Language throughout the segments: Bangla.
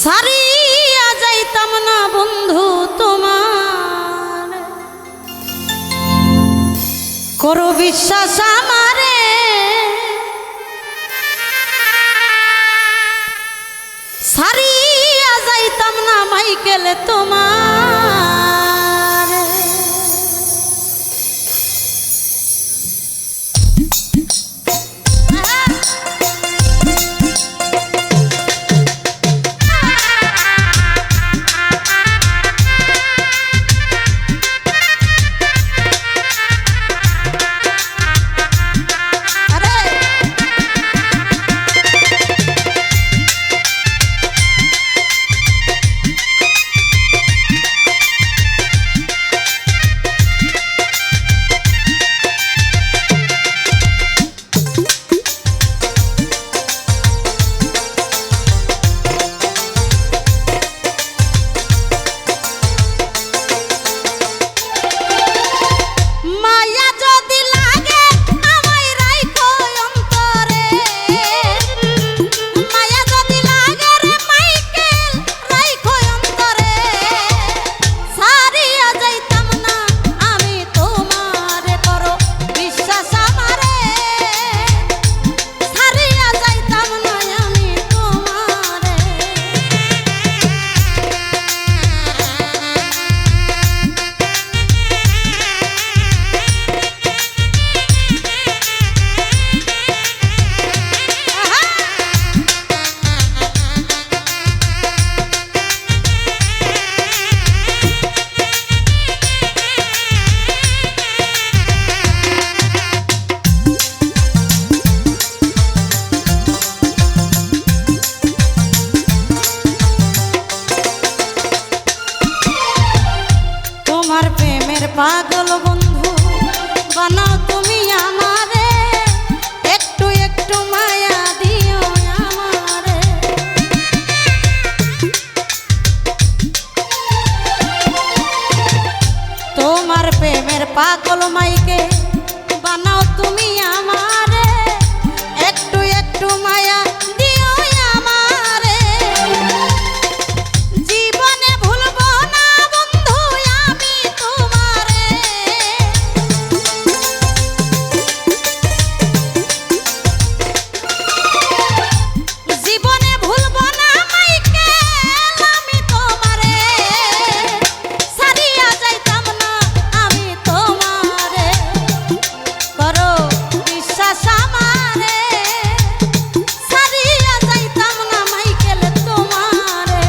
সারিয়া যাইতাম না বন্ধু তোমার, করো বিশ্বাস আমারে। সারিয়া যাইতাম না মাইকেল তোমার। পাগল বন্ধু বানাও তুমি আমারে, একটু একটু মায়া দিও আমারে। তোমার প্রেমের পাগল মাইকে বানাও তুমি আমারে, একটু একটু মায়া দিও আমারে। জীবনে ভুলবো না বন্ধু আমি তোমারে, জীবনে ভুলবো না মাইকেল আমি তোমারে। সারিয়া যাইতাম না আমি তোমারে, করো বিশ্বাস আমারে। সারিয়া যাইতাম না মাইকেল তোমারে।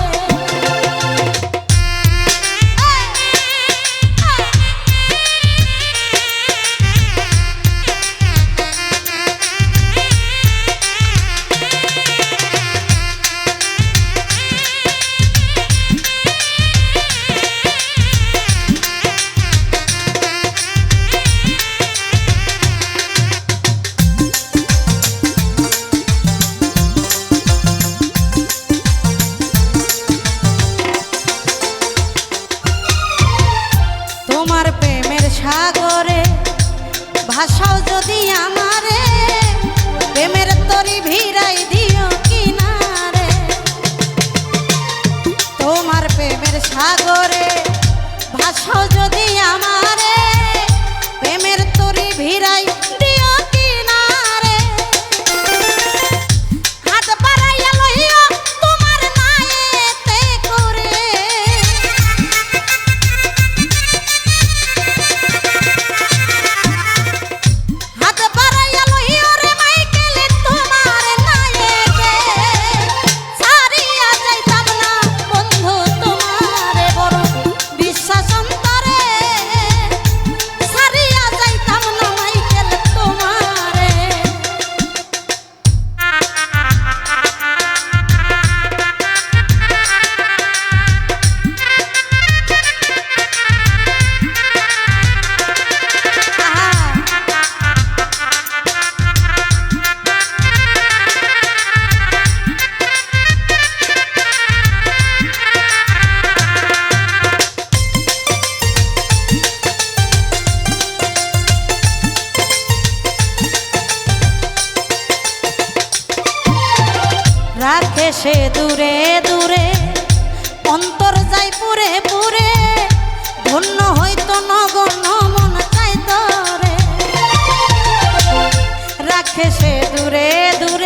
তোমার প্রেমের সাগরে ভাষাও যদি আমারে, প্রেমের তরি ভিড়াই দিও কিনারে। তোমার প্রেমের সাগরে ভাষাও যদি আমারে, প্রেমের তরি ভিড়াই দিও কিনারে। হাত বাড়াইয়া লইও তোমার নায়েতে করে, হাত বাড়াইয়া লইও রে মাইকেল তোমার নায়েতে। সারিয়া যাইতাম না বন্ধু তোমারে, বড় বিশ্বাস অন্তরে। দূরে দূরে অন্তর যাই পুরে পুরে ধন্য হইতো নগণ্য মন চাইতো রে রাখে সে দূরে দূরে